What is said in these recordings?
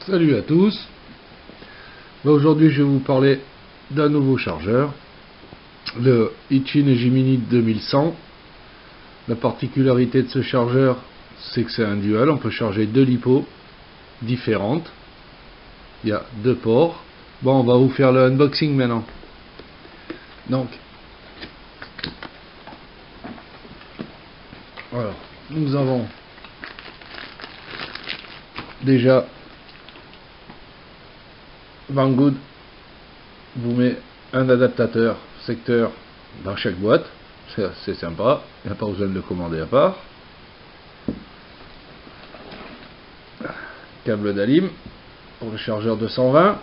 Salut à tous. Aujourd'hui je vais vous parler d'un nouveau chargeur, le Eachine Gemini 2100. La particularité de ce chargeur, c'est que c'est un dual, on peut charger deux LiPo différentes. Il y a deux ports. Bon, on va vous faire le unboxing maintenant. Donc, voilà, nous avons déjà Banggood vous met un adaptateur secteur dans chaque boîte, c'est sympa, il n'y a pas besoin de le commander à part. Câble d'Alim pour le chargeur 220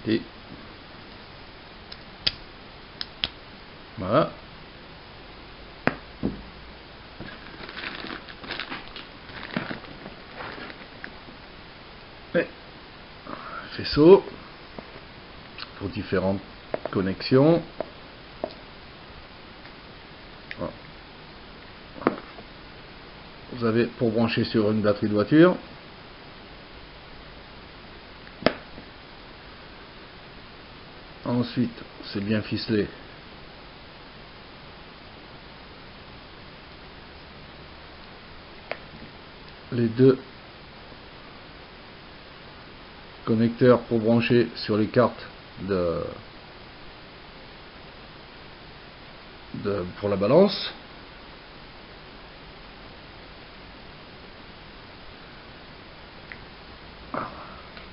et voilà. Et faisceau pour différentes connexions. Voilà. Vous avez pour brancher sur une batterie de voiture. Ensuite, c'est bien ficelé. Les deux connecteurs pour brancher sur les cartes pour la balance.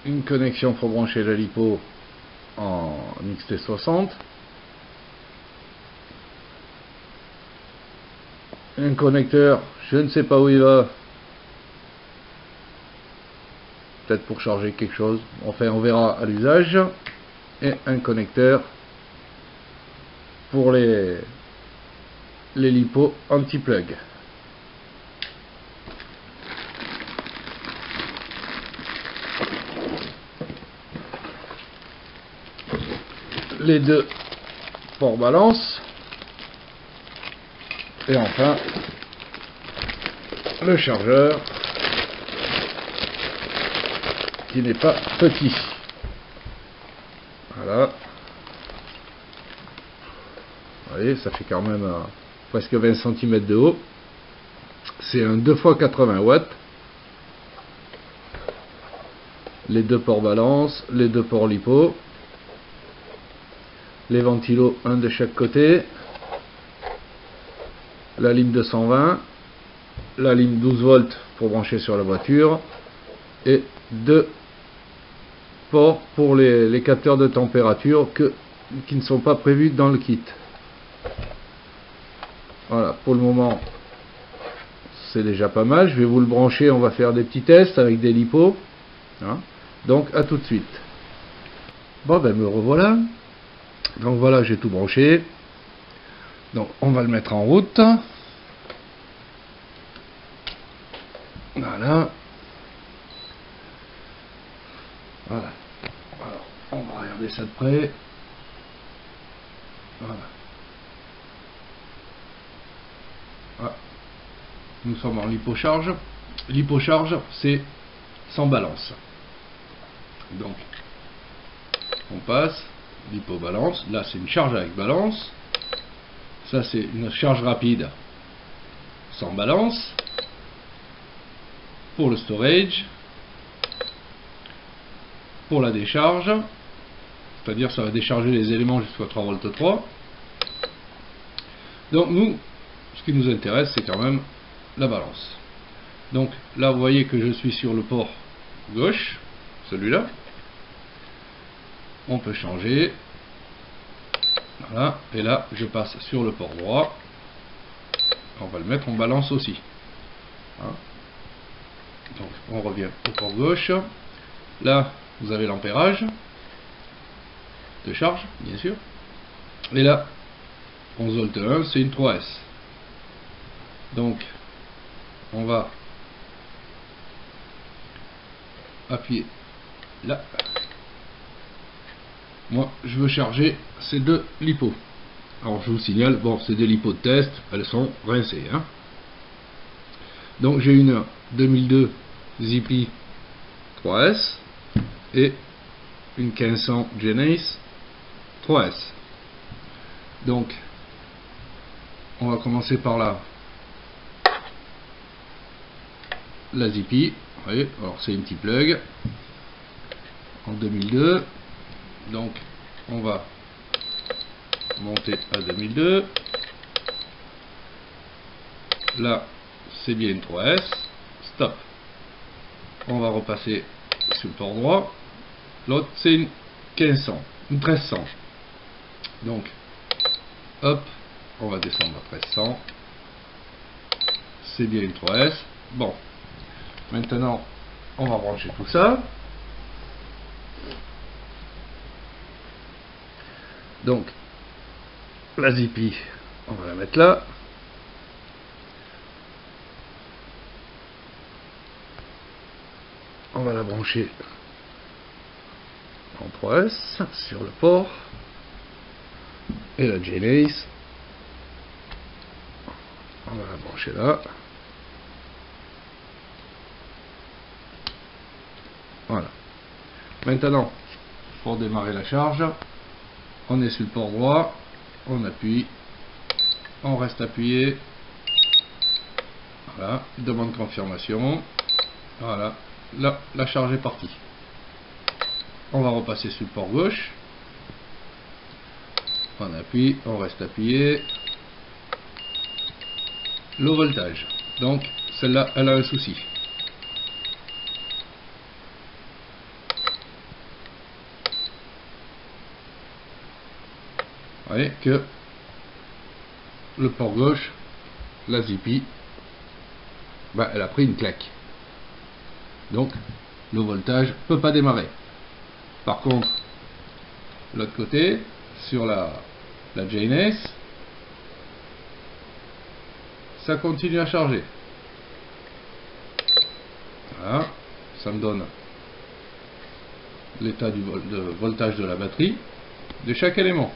Une connexion pour brancher la LiPo en XT60. Un connecteur, je ne sais pas où il va. Peut-être pour charger quelque chose. Enfin, on verra à l'usage. Et un connecteur pour les LiPo anti-plug. Les deux ports balance. Et enfin, le chargeur qui n'est pas petit. Voilà. Vous voyez, ça fait quand même presque 20 cm de haut. C'est un 2x80 watts. Les deux ports balance, les deux ports LiPo. Les ventilos, un de chaque côté. La ligne 220. La ligne 12 volts pour brancher sur la voiture. Et deux ports pour les capteurs de température qui ne sont pas prévus dans le kit. Voilà, pour le moment c'est déjà pas mal. Je vais vous le brancher, on va faire des petits tests avec des LiPo, hein. Donc à tout de suite. Bon ben me revoilà. Donc voilà, j'ai tout branché. Donc on va le mettre en route. Voilà. Voilà. Alors, on va regarder ça de près. Voilà. Voilà. Nous sommes en LiPo-charge. LiPo-charge, c'est sans balance. Donc, on passe. LiPo-balance. Là, c'est une charge avec balance. Ça, c'est une charge rapide sans balance. Pour le storage. Pour la décharge, c'est-à-dire ça va décharger les éléments jusqu'à 3V3. Donc nous, ce qui nous intéresse, c'est quand même la balance. Donc là, vous voyez que je suis sur le port gauche, celui-là. On peut changer. Voilà, et là, je passe sur le port droit. On va le mettre en balance aussi. Hein. Donc on revient au port gauche. Là, vous avez l'ampérage de charge, bien sûr. Et là, 11 volt 1, c'est une 3S. Donc, on va appuyer là. Moi, je veux charger ces deux LiPo. Alors, je vous signale, bon, c'est des LiPo de test, elles sont rincées, hein. Donc, j'ai une 2002 Ziply 3S et une 1500 Genesis 3S. Donc on va commencer par là. La Zippy, vous voyez, alors c'est une petite plug en 2002, donc on va monter à 2002. Là c'est bien une 3S, stop. On va repasser sur le port droit. L'autre c'est une 1500, une 1300. Donc hop, on va descendre à 1300. C'est bien une 3S. Bon, maintenant on va brancher tout ça. Donc la Zippy, on va la mettre là. On va la brancher en 3S sur le port. Et la Genesis, on va la brancher là. Voilà. Maintenant, pour démarrer la charge, on est sur le port droit, on appuie, on reste appuyé. Voilà, demande confirmation. Voilà, là, la charge est partie. On va repasser sur le port gauche. On appuie, on reste appuyé. Le voltage. Donc, celle-là, elle a un souci. Vous voyez que le port gauche, la Zippy, bah, elle a pris une claque. Donc, le voltage ne peut pas démarrer. Par contre, l'autre côté, sur la Genesis, ça continue à charger. Voilà, ça me donne l'état de voltage de la batterie de chaque élément.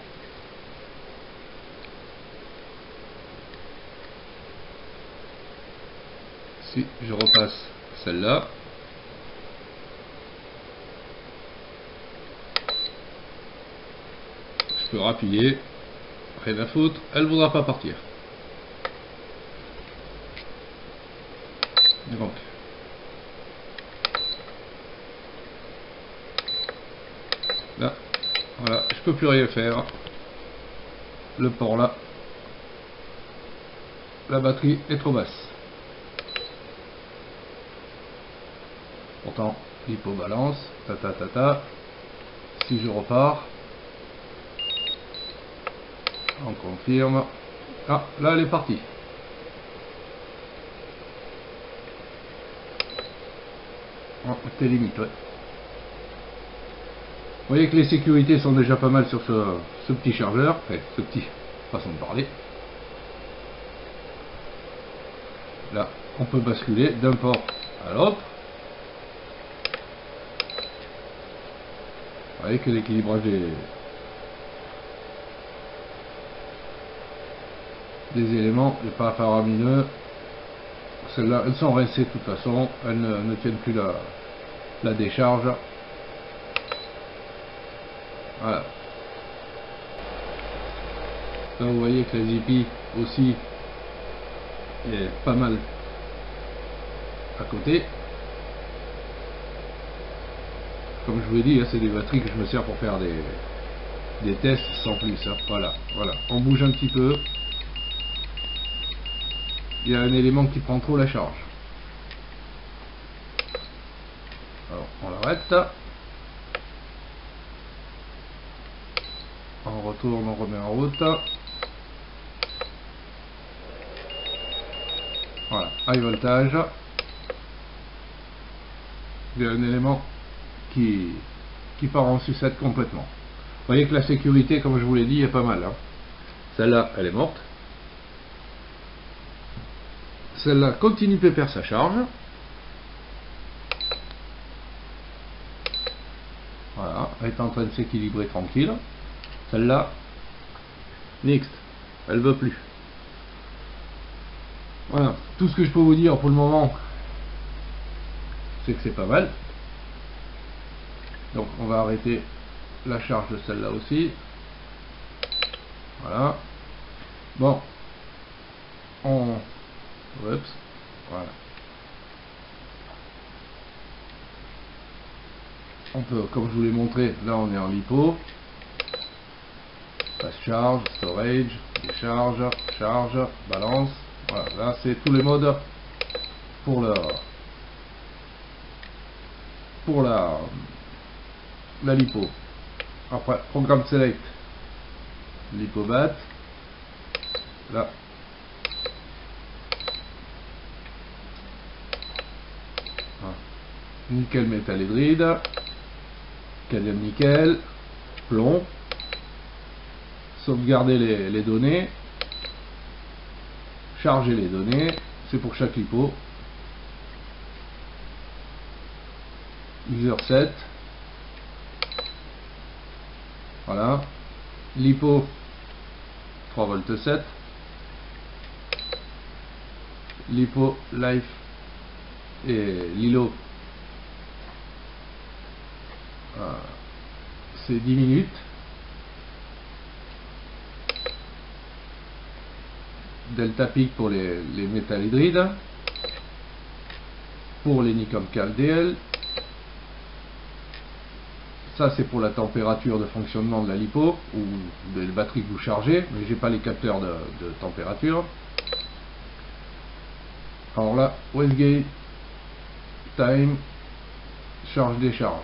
Si je repasse celle-là, je peux appuyer, rien à foutre, elle ne voudra pas partir. Donc, là, voilà, je peux plus rien faire. Le port là, la batterie est trop basse. Pourtant, l'hypobalance, si je repars, on confirme. Ah, là elle est partie. Oh, c'était limite, ouais. Vous voyez que les sécurités sont déjà pas mal sur ce petit chargeur, enfin, ce petit, façon de parler. Là, on peut basculer d'un port à l'autre. Vous voyez que l'équilibrage des éléments n'est pas faramineux. Celles-là, elles sont rincées de toute façon, elles ne tiennent plus la décharge. Voilà. Là vous voyez que la Zippy aussi est pas mal à côté. Comme je vous l'ai dit, c'est des batteries que je me sers pour faire des tests sans plus. Voilà, voilà. On bouge un petit peu. Il y a un élément qui prend trop la charge. Alors on l'arrête. On retourne, on remet en route. Voilà, high voltage. Il y a un élément qui part en sucette complètement. Vous voyez que la sécurité, comme je vous l'ai dit, est pas mal. Celle-là, elle est morte. Celle-là continue pépère sa charge. Voilà, elle est en train de s'équilibrer tranquille. Celle-là, next, elle veut plus. Voilà, tout ce que je peux vous dire pour le moment, c'est que c'est pas mal. Donc on va arrêter la charge de celle-là aussi. Voilà. Bon. Oups. Voilà. On peut, comme je vous l'ai montré, là on est en lipo. Fast charge, storage, décharge, charge, balance. Voilà, là c'est tous les modes pour la lipo. Après, programme select, lipobat. Là. Voilà. Nickel métal hydride. Cadmium nickel. Plomb. Sauvegarder les données. Charger les données. C'est pour chaque lipo. User 7. Voilà. Lipo 3 volts 7. Lipo life et l'ILO c'est 10 minutes. Delta peak pour les métal hydrides. Pour les Nikon KDL. Ça c'est pour la température de fonctionnement de la lipo ou des batteries que vous chargez, mais j'ai pas les capteurs de température. Alors là, Wastegate time, charge décharge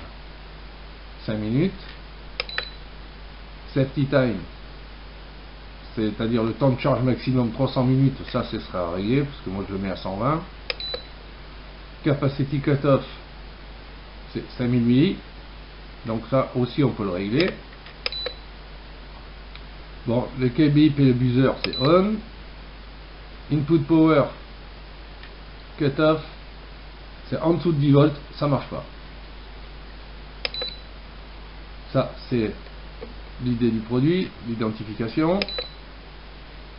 5 minutes. Safety time, c'est-à-dire le temps de charge maximum 300 minutes, ça ce sera réglé parce que moi je le mets à 120. Capacity cutoff, c'est 5000 milli. Donc ça aussi on peut le régler. Bon, le kbip et le buzzer c'est on. Input power cutoff, c'est en dessous de 10 volts, ça marche pas. Ça c'est l'idée du produit, l'identification.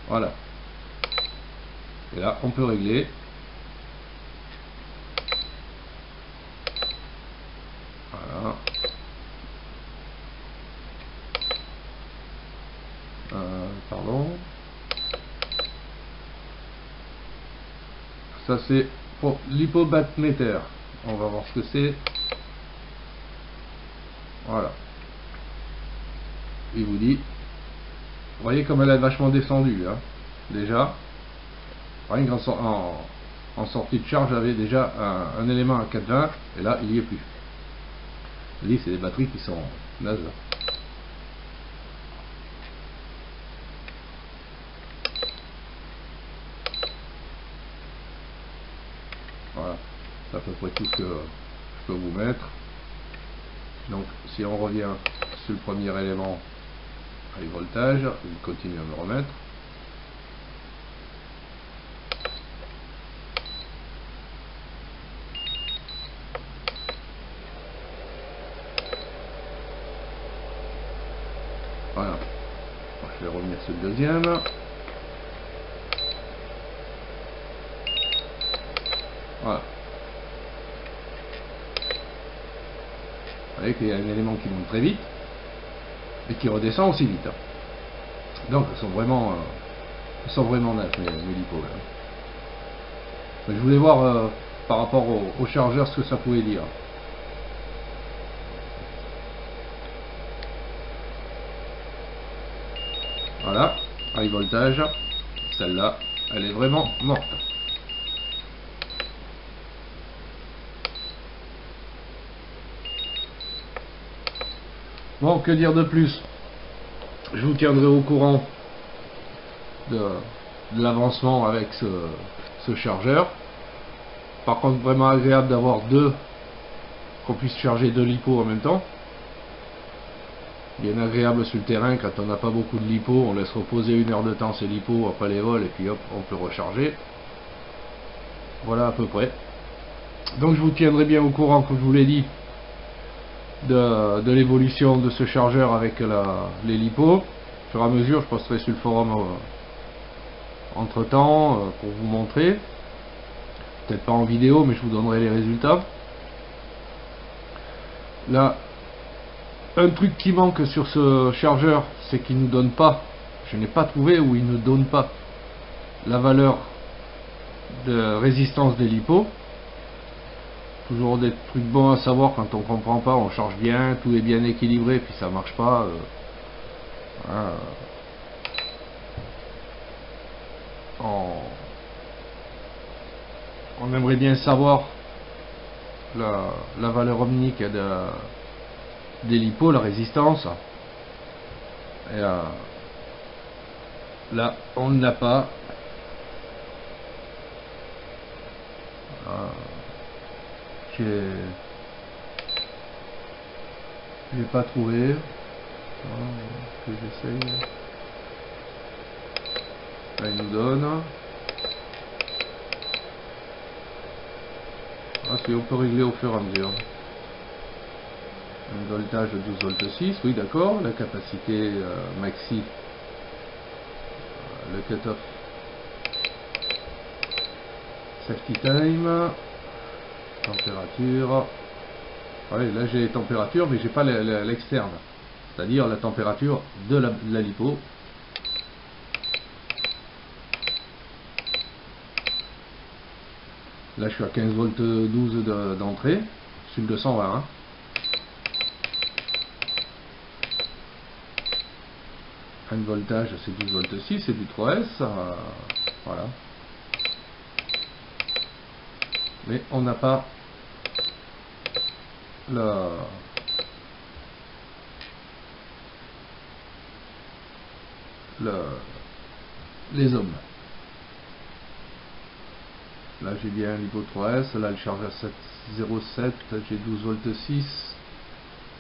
Voilà. Et là on peut régler. Voilà. Pardon. Ça c'est pour l'hypobatmeter. On va voir ce que c'est. Voilà. Il vous dit. Vous voyez comme elle est vachement descendue. Hein, déjà. Rien qu'en sortie de charge, j'avais déjà un élément à 420. Et là, il n'y est plus. Je dis, c'est des batteries qui sont nazes. Voilà, c'est à peu près tout ce que je peux vous mettre. Donc si on revient sur le premier élément, high voltage, il continue à me remettre. Voilà, je vais revenir sur le deuxième. Voilà. Vous voyez qu'il y a un élément qui monte très vite et qui redescend aussi vite. Donc elles sont vraiment nazes mes lipos là. Mais je voulais voir par rapport au chargeur ce que ça pouvait dire. Voilà, high voltage, celle-là, elle est vraiment morte. Bon, que dire de plus? Je vous tiendrai au courant de l'avancement avec ce chargeur. Par contre, vraiment agréable d'avoir qu'on puisse charger deux lipos en même temps. Bien agréable sur le terrain quand on n'a pas beaucoup de lipos, on laisse reposer 1 heure de temps ces lipos après les vols et puis hop, on peut recharger. Voilà à peu près. Donc je vous tiendrai bien au courant, comme je vous l'ai dit, de l'évolution de ce chargeur avec les lipos. Au fur et à mesure, je posterai sur le forum entre temps pour vous montrer. Peut-être pas en vidéo, mais je vous donnerai les résultats. Là, Un truc qui manque sur ce chargeur, c'est qu'il ne nous donne pas, je n'ai pas trouvé où il ne donne pas la valeur de résistance des LiPo. Toujours des trucs bons à savoir quand on comprend pas, on charge bien, tout est bien équilibré, puis ça marche pas. Voilà. On aimerait bien savoir la valeur ohmique des LiPo, la résistance. Et là, on ne l'a pas. J'ai pas trouvé. Que j'essaye. Là, il nous donne. On peut régler au fur et à mesure. Un voltage de 12 volts 6, oui d'accord. La capacité maxi, le cutoff, safety time, température. Ouais, là j'ai les températures, mais j'ai pas l'externe, c'est-à-dire la température de la LiPo. Là je suis à 15 volts 12 d'entrée, sur le 220. Hein. Un voltage c'est 12 volts 6, c'est du 3S. Voilà. Mais on n'a pas les ohms. Là j'ai bien LiPo 3S, là le charge à 7,07, j'ai 12 volts 6,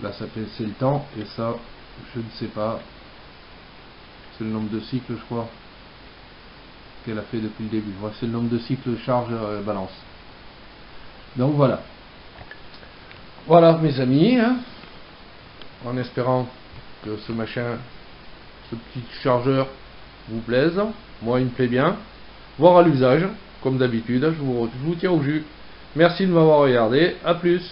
là ça c'est le temps, et ça je ne sais pas, c'est le nombre de cycles je crois qu'elle a fait depuis le début. Voilà, c'est le nombre de cycles charge balance. Donc voilà. Voilà mes amis, hein, en espérant que ce machin, ce petit chargeur vous plaise. Moi il me plaît bien. Voir à l'usage, comme d'habitude, je vous tiens au jus. Merci de m'avoir regardé, à plus.